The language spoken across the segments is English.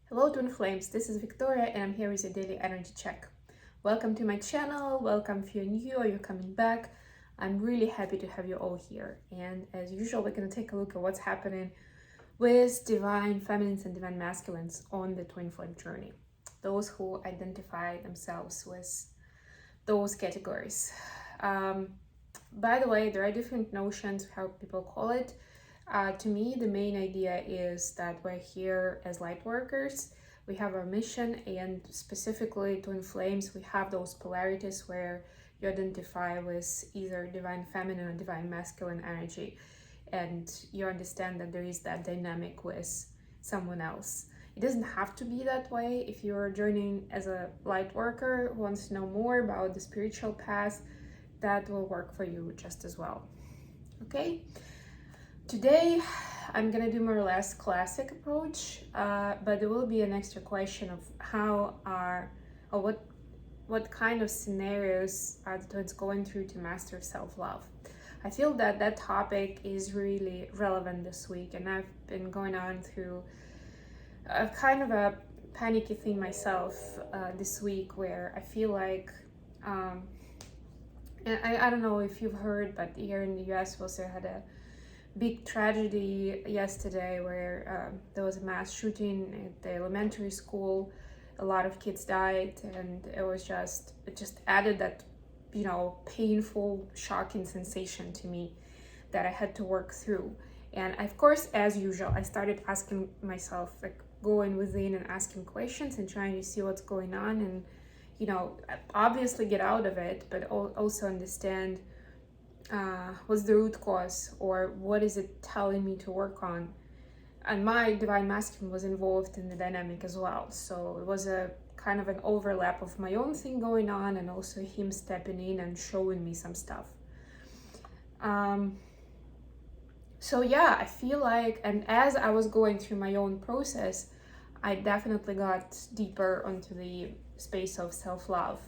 Hello Twin Flames, this is Victoria and I'm here with your daily energy check. Welcome to my channel, welcome if you're new or you're coming back. I'm really happy to have you all here, and as usual we're going to take a look at what's happening with divine feminines and divine masculines on the twin flame journey. Those who identify themselves with those categories. By the way, there are different notions of how people call it. To me, the main idea is that we're here as light workers. We have our mission, and specifically twin flames, we have those polarities where you identify with either divine feminine or divine masculine energy, and you understand that there is that dynamic with someone else. It doesn't have to be that way. If you're joining as a light worker who wants to know more about the spiritual path, that will work for you just as well. Okay, today I'm gonna do more or less classic approach, but there will be an extra question of what kind of scenarios are the twins going through to master self-love. I feel that that topic is really relevant this week, and I've been going on through a kind of a panicky thing myself this week, where I feel like and I don't know if you've heard, but here in the US we also had a big tragedy yesterday where there was a mass shooting at the elementary school. A lot of kids died, and it just added that, painful, shocking sensation to me that I had to work through. And of course, as usual, I started asking myself, like going within and asking questions and trying to see what's going on, and obviously get out of it, but also understand what's the root cause, or what is it telling me to work on. And my divine masculine was involved in the dynamic as well, so it was a kind of an overlap of my own thing going on and also him stepping in and showing me some stuff. So yeah, I feel like, and as I was going through my own process, I definitely got deeper onto the space of self-love.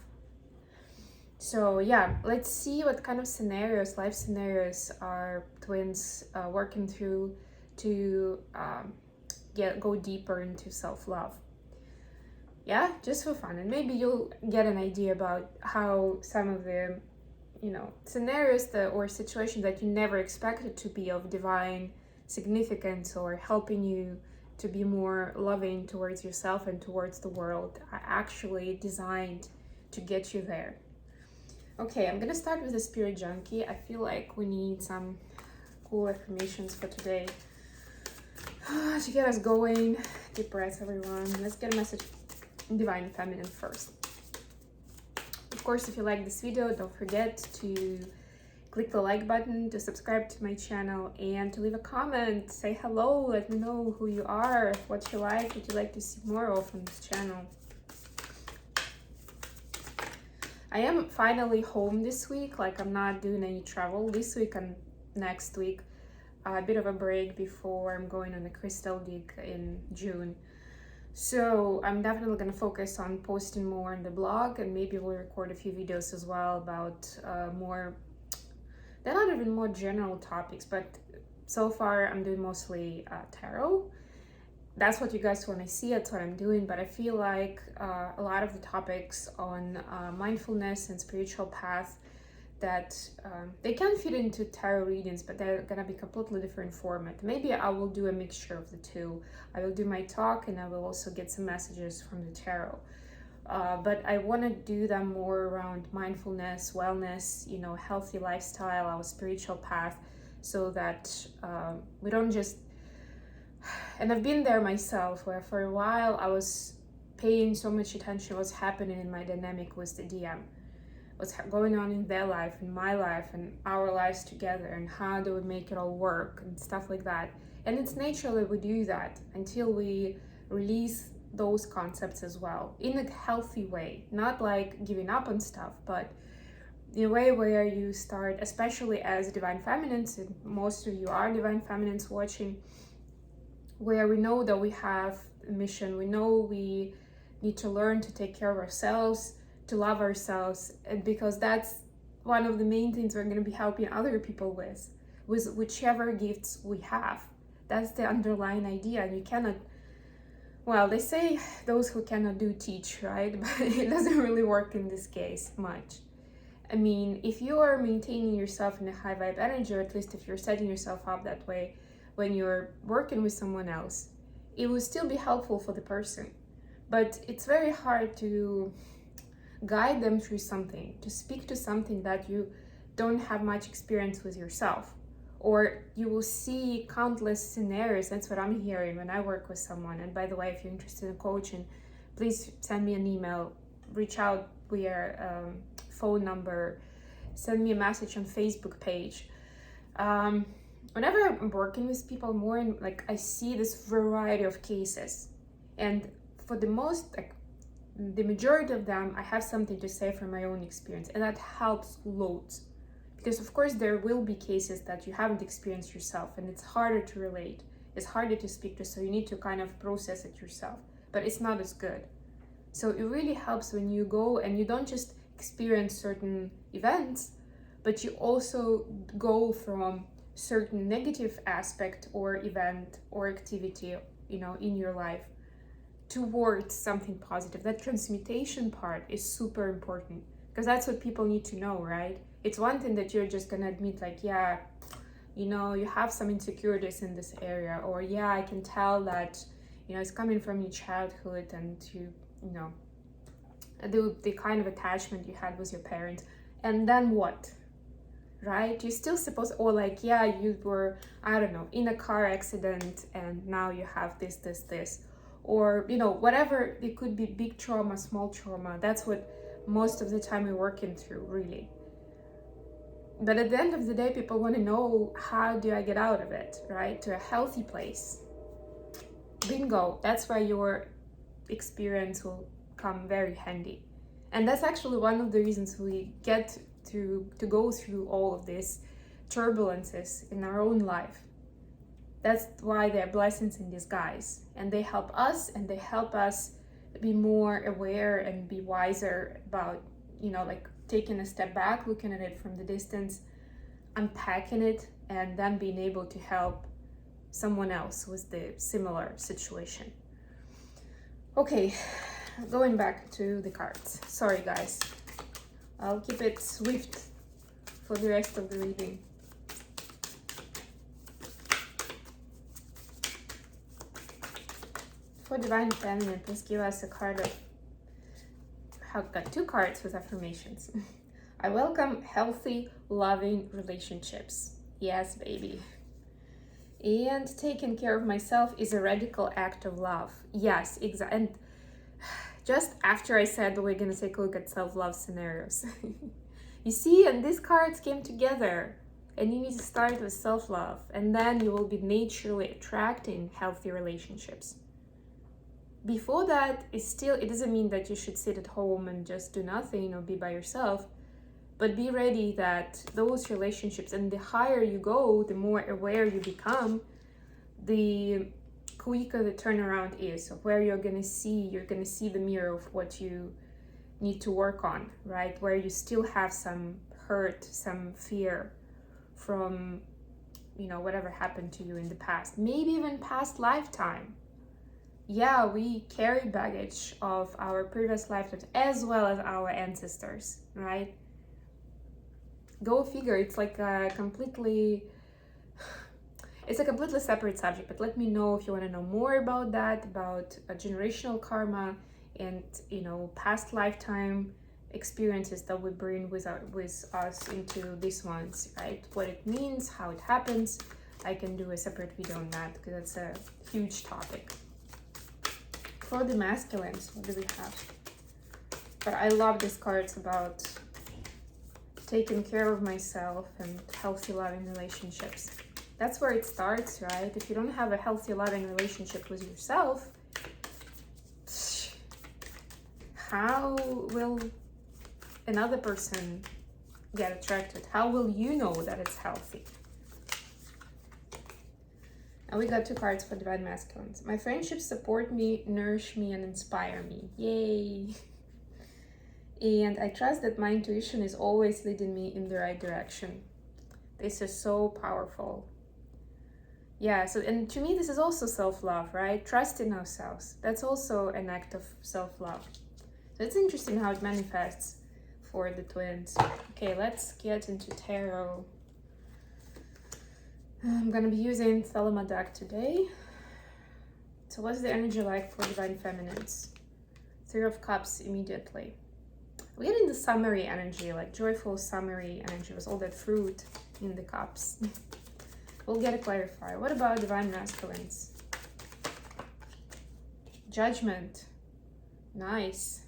So yeah, let's see what kind of scenarios, life scenarios, are twins working through to go deeper into self-love. Yeah, just for fun, and maybe you'll get an idea about how some of the scenarios or situations that you never expected to be of divine significance or helping you to be more loving towards yourself and towards the world are actually designed to get you there. Okay, I'm gonna start with the spirit junkie. I feel like we need some cool affirmations for today to get us going. Deep breaths, everyone. Let's get a message in divine feminine first. Of course, if you like this video, don't forget to click the like button, to subscribe to my channel, and to leave a comment. Say hello, let me know who you are, what you like to see more of on this channel. I am finally home this week, like I'm not doing any travel this week and next week. A bit of a break before I'm going on a crystal dig in June. So I'm definitely going to focus on posting more on the blog, and maybe we'll record a few videos as well about they're not even more general topics, but so far I'm doing mostly tarot. That's what you guys want to see, that's what I'm doing, but I feel like a lot of the topics on mindfulness and spiritual path, that they can fit into tarot readings, but they're gonna be completely different format. Maybe I will do a mixture of the two. I will do my talk and I will also get some messages from the tarot. But I want to do them more around mindfulness, wellness, healthy lifestyle, our spiritual path, so that we don't just... And I've been there myself, where for a while I was paying so much attention to what's happening in my dynamic with the DM. What's going on in their life, in my life, and our lives together, and how do we make it all work, and stuff like that. And it's natural that we do that until we release those concepts as well, in a healthy way, not like giving up on stuff, but in a way where you start, especially as divine feminines, and most of you are divine feminines watching, where we know that we have a mission, we know we need to learn to take care of ourselves, to love ourselves, and because that's one of the main things we're going to be helping other people with whichever gifts we have. That's the underlying idea, and you cannot Well, they say those who cannot do teach, right? But it doesn't really work in this case much. I mean, if you are maintaining yourself in a high vibe energy, or at least if you're setting yourself up that way when you're working with someone else, it will still be helpful for the person. But it's very hard to guide them through something, to speak to something that you don't have much experience with yourself. Or you will see countless scenarios. That's what I'm hearing when I work with someone. And by the way, if you're interested in coaching, please send me an email, reach out via phone number, send me a message on Facebook page. Whenever I'm working with people more, and like I see this variety of cases, and for the most, like the majority of them, I have something to say from my own experience, and that helps loads. Because of course there will be cases that you haven't experienced yourself, and it's harder to relate, it's harder to speak to, so you need to kind of process it yourself, but it's not as good. So it really helps when you go and you don't just experience certain events, but you also go from certain negative aspect or event or activity, in your life towards something positive. That transmutation part is super important, because that's what people need to know, right? It's one thing that you're just gonna admit, like, yeah, you have some insecurities in this area, or yeah, I can tell that, it's coming from your childhood, and the kind of attachment you had with your parents. And then what? Right? You're still supposed, or like, yeah, you were, I don't know, in a car accident, and now you have this, or whatever. It could be big trauma, small trauma. That's what most of the time we're working through, really. But at the end of the day, people want to know, how do I get out of it, right? To a healthy place. Bingo. That's where your experience will come very handy. And that's actually one of the reasons we get to go through all of these turbulences in our own life. That's why they're blessings in disguise, and they help us, and they help us be more aware and be wiser about, like taking a step back, looking at it from the distance, unpacking it, and then being able to help someone else with the similar situation. Okay, going back to the cards. Sorry guys, I'll keep it swift for the rest of the reading. For Divine Feminine, please give us a card of, I've got two cards with affirmations. I welcome healthy, loving relationships. Yes, baby. And taking care of myself is a radical act of love. Yes, exactly. And just after I said that we're going to take a look at self-love scenarios. You see, and these cards came together, and you need to start with self-love, and then you will be naturally attracting healthy relationships. Before that, it doesn't mean that you should sit at home and just do nothing or be by yourself, but be ready that those relationships, and the higher you go, the more aware you become, the quicker the turnaround is. So where you're gonna see the mirror of what you need to work on, right? Where you still have some hurt, some fear from, whatever happened to you in the past, maybe even past lifetime. Yeah, we carry baggage of our previous lifetimes as well as our ancestors, right? Go figure. It's like a completely separate subject, but let me know if you want to know more about that, about generational karma and, past lifetime experiences that we bring with us into these ones, right? What it means, how it happens. I can do a separate video on that because it's a huge topic. For the masculines, what do we have? But I love these cards about taking care of myself and healthy, loving relationships. That's where it starts, right? If you don't have a healthy, loving relationship with yourself, how will another person get attracted? How will you know that it's healthy? And we got two cards for Divine Masculines. My friendships support me, nourish me, and inspire me. Yay! And I trust that my intuition is always leading me in the right direction. This is so powerful. Yeah, so, and to me, this is also self-love, right? Trust in ourselves. That's also an act of self-love. So it's interesting how it manifests for the twins. Okay, let's get into tarot. I'm gonna be using Thelema deck today. So what's the energy like for Divine Feminines? Three of Cups immediately. We're getting the summery energy, like joyful summery energy with all that fruit in the cups. We'll get a clarifier. What about Divine Masculines? Judgment. Nice.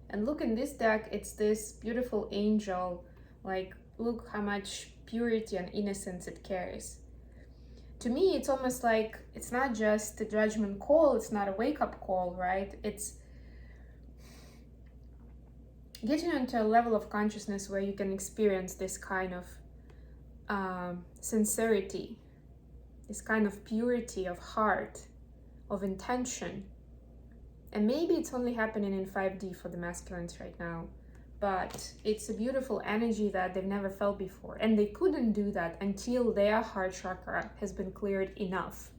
And look, in this deck, it's this beautiful angel. Like, look how much purity and innocence it carries. To me, it's almost like it's not just a judgment call, it's not a wake-up call, right? It's getting into a level of consciousness where you can experience this kind of sincerity, this kind of purity of heart, of intention. And maybe it's only happening in 5D for the masculines right now, but it's a beautiful energy that they've never felt before. And they couldn't do that until their heart chakra has been cleared enough.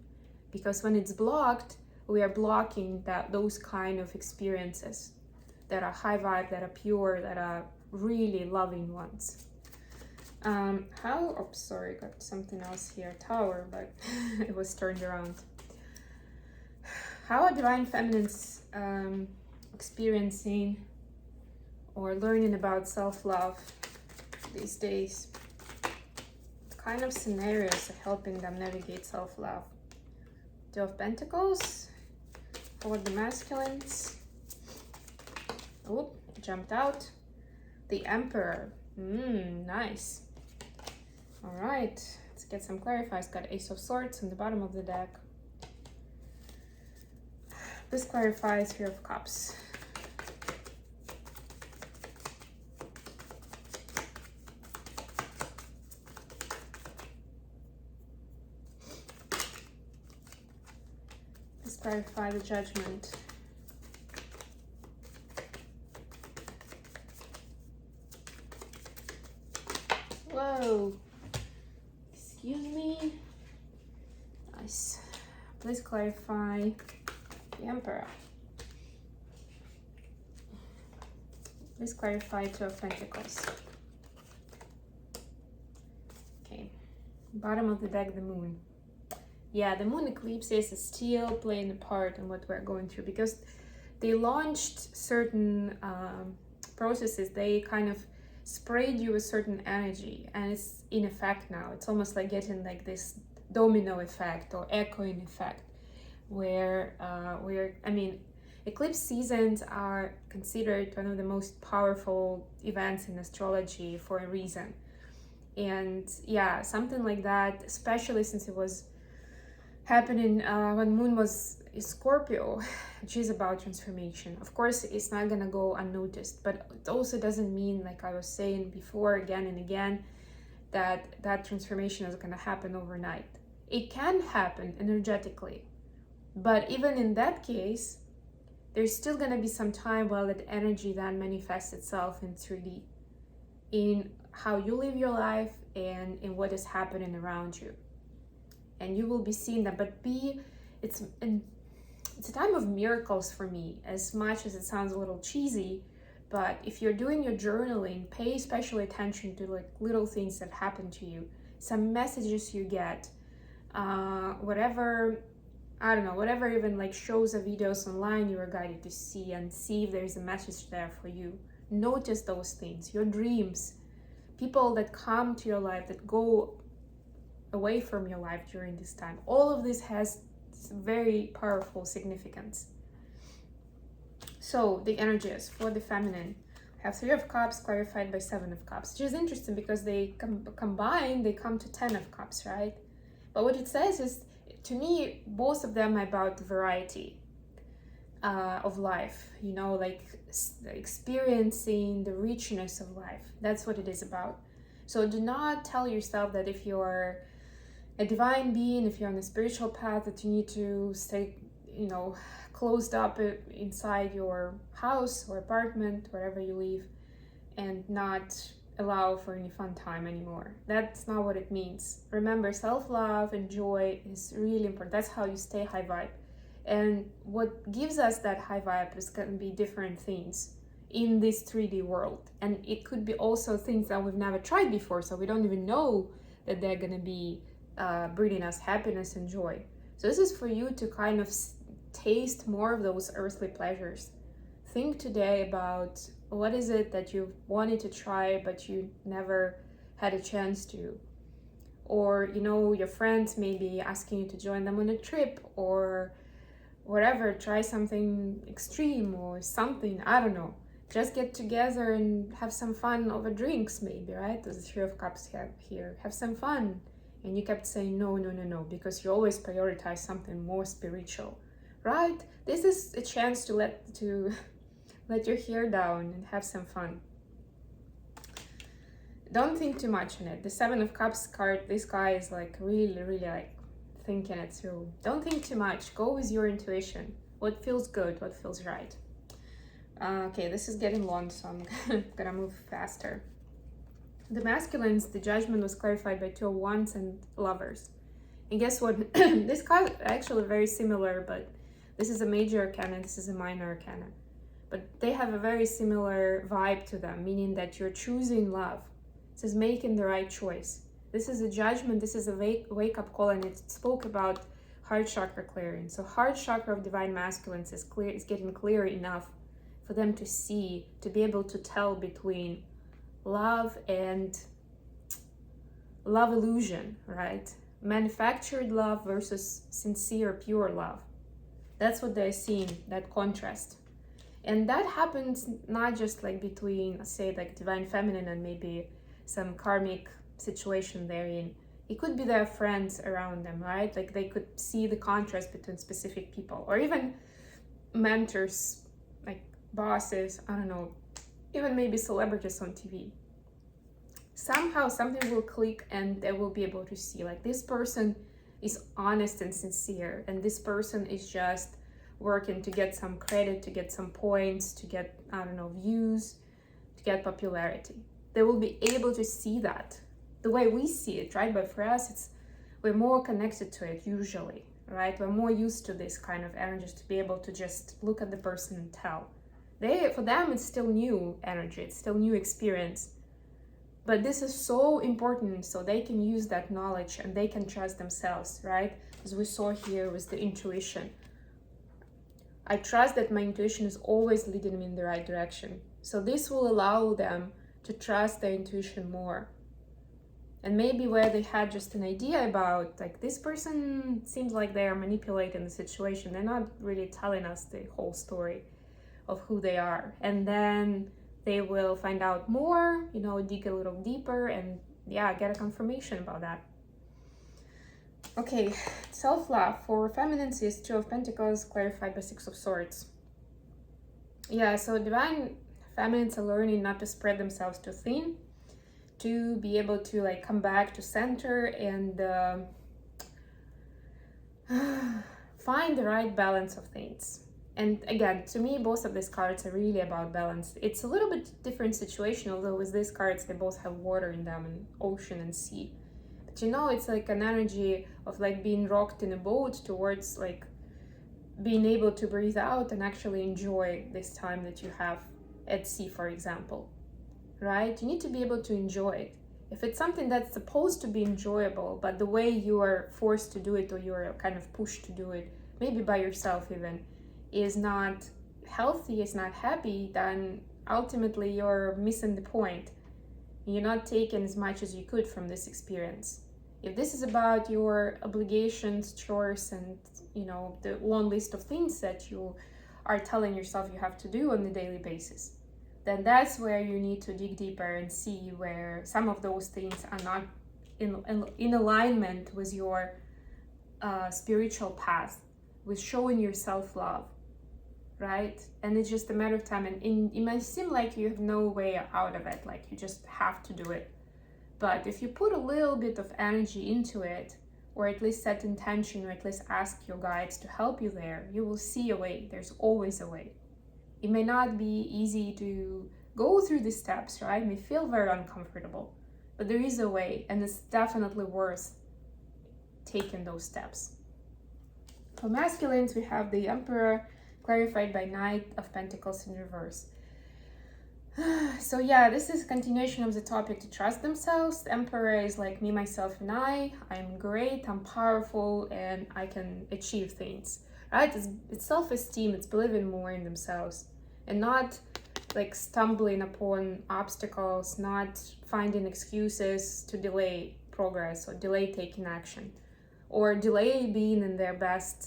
Because when it's blocked, we are blocking those kind of experiences that are high vibe, that are pure, that are really loving ones. Sorry, got something else here, Tower, but it was turned around. How are Divine Feminines experiencing or learning about self-love these days? What kind of scenarios are helping them navigate self-love? Two of Pentacles for the masculines. Oh, jumped out. The Emperor. Nice. All right, let's get some clarifiers. Got Ace of Swords on the bottom of the deck. Please clarify Three of Cups. Please clarify the Judgment. Whoa. Excuse me. Nice. Please clarify the Emperor. Please clarify Two of Pentacles. Okay. Bottom of the deck, the Moon. Yeah, the Moon eclipses is still playing a part in what we're going through, because they launched certain processes. They kind of sprayed you with certain energy, and it's in effect now. It's almost like getting like this domino effect or echoing effect, where eclipse seasons are considered one of the most powerful events in astrology for a reason. And yeah, something like that, especially since it was happening when Moon was in Scorpio, which is about transformation. Of course, it's not gonna go unnoticed, but it also doesn't mean, like I was saying before again and again, that transformation is gonna happen overnight. It can happen energetically, but even in that case, there's still gonna be some time while that energy then manifests itself in 3D, in how you live your life and in what is happening around you. And you will be seeing that, but it's a time of miracles for me, as much as it sounds a little cheesy. But if you're doing your journaling, pay special attention to like little things that happen to you, some messages you get, whatever even like shows or videos online you are guided to see, and see if there's a message there for you. Notice those things, your dreams, people that come to your life, that go away from your life during this time. All of this has very powerful significance. So the energies for the feminine have Three of Cups clarified by Seven of Cups, which is interesting because they combine, they come to 10 of Cups, right? But what it says is, to me, both of them are about the variety of life, you know, like experiencing the richness of life. That's what it is about. So do not tell yourself that if you're a divine being, if you're on a spiritual path, that you need to stay, you know, closed up inside your house or apartment, wherever you live, and not allow for any fun time anymore. That's not what it means. Remember, self-love and joy is really important. That's how you stay high vibe. And what gives us that high vibe is going to be different things in this 3D world. And it could be also things that we've never tried before, so we don't even know that they're going to be bringing us happiness and joy. So this is for you to kind of taste more of those earthly pleasures. Think today about what is it that you wanted to try but you never had a chance to. Or, you know, your friends may be asking you to join them on a trip or whatever, try something extreme or something, I don't know. Just get together and have some fun over drinks maybe, right? As the Three of Cups have here. Have some fun. And you kept saying no, because you always prioritize something more spiritual, right? This is a chance to let your hair down and have some fun. Don't think too much on it. The Seven of Cups card, this guy is like really like thinking it through. Don't think too much. Go with your intuition. What feels good, what feels right. Okay, this is getting long, so I'm gonna move faster. The masculines, the judgment was clarified by Two of Wands and Lovers. And guess what? This card is actually very similar, but this is a major arcana, this is a minor arcana. But they have a very similar vibe to them, meaning that you're choosing love. It says making the right choice. This is a judgment, this is a wake-up call, and it spoke about heart chakra clearing. So heart chakra of divine masculines is getting clear enough for them to see, to be able to tell between love and love illusion, right? Manufactured love versus sincere, pure love. That's what they're seeing, that contrast. And that happens not just like between, say, like divine feminine and maybe some karmic situation they're in. It could be their friends around them, right? Like they could see the contrast between specific people, or even mentors, like bosses, I don't know, even maybe celebrities on TV. Somehow something will click and they will be able to see like this person is honest and sincere, and this person is just working to get some credit, to get some points, to get, I don't know, views, to get popularity. They will be able to see that the way we see it, right? But for us, we're more connected to it usually, right? We're more used to this kind of energies to be able to just look at the person and tell. For them, it's still new energy, it's still new experience. But this is so important, so they can use that knowledge and they can trust themselves, right? As we saw here with the intuition. I trust that my intuition is always leading me in the right direction. So this will allow them to trust their intuition more. And maybe where they had just an idea about, like, this person seems like they are manipulating the situation. They're not really telling us the whole story of who they are. And then they will find out more, you know, dig a little deeper and, yeah, get a confirmation about that. Okay, self-love for feminines is Two of Pentacles clarified by Six of Swords. Yeah, so divine feminines are learning not to spread themselves too thin, to be able to like come back to center and find the right balance of things. And again, to me, both of these cards are really about balance. It's a little bit different situation, although with these cards, they both have water in them, and ocean and sea. But you know, it's like an energy of like being rocked in a boat towards like being able to breathe out and actually enjoy this time that you have at sea, for example, right? You need to be able to enjoy it. If it's something that's supposed to be enjoyable, but the way you are forced to do it or you're kind of pushed to do it, maybe by yourself even, is not healthy, is not happy, then ultimately you're missing the point. You're not taking as much as you could from this experience. If this is about your obligations, chores, and, you know, the long list of things that you are telling yourself you have to do on a daily basis, then that's where you need to dig deeper and see where some of those things are not in alignment with your spiritual path, with showing yourself love, right? And it's just a matter of time, and it might seem like you have no way out of it, like you just have to do it. But if you put a little bit of energy into it, or at least set intention, or at least ask your guides to help you there, you will see a way. There's always a way. It may not be easy to go through the steps, right? It may feel very uncomfortable, but there is a way, and it's definitely worth taking those steps. For masculines, we have the Emperor, clarified by Knight of Pentacles in reverse. So yeah, this is a continuation of the topic to trust themselves. The Emperor is like me, myself, and I'm great, I'm powerful, and I can achieve things, right? It's self-esteem, it's believing more in themselves, and not like stumbling upon obstacles, not finding excuses to delay progress or delay taking action, or delay being in their best,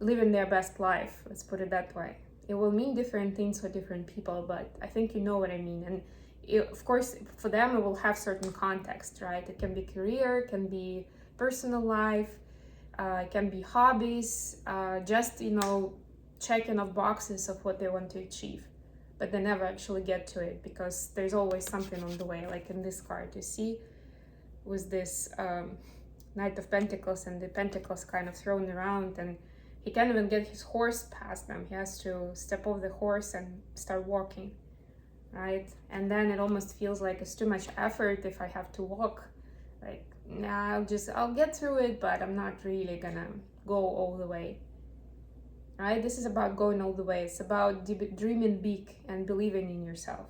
living their best life, let's put it that way. It will mean different things for different people, but I think you know what I mean. And of course, for them, it will have certain context, right? It can be career, it can be personal life, it can be hobbies, just, checking off boxes of what they want to achieve, but they never actually get to it because there's always something on the way. Like in this card, you see, with this Knight of Pentacles and the Pentacles kind of thrown around, and he can't even get his horse past them. He has to step off the horse and start walking, right? And then it almost feels like it's too much effort if I have to walk. Like, nah, I'll get through it, but I'm not really gonna go all the way, right? This is about going all the way. It's about dreaming big and believing in yourself.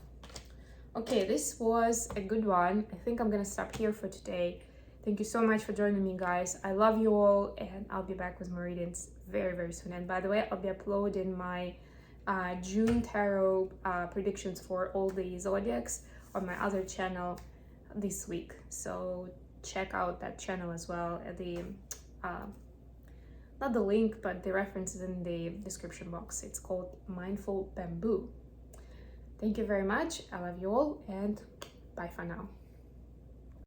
Okay, this was a good one. I think I'm gonna stop here for today. Thank you so much for joining me, guys. I love you all, and I'll be back with more readings very, very soon. And by the way, I'll be uploading my June tarot predictions for all the zodiacs on my other channel this week. So check out that channel as well. Not the link, but the reference is in the description box. It's called Mindful Bamboo. Thank you very much. I love you all, and bye for now.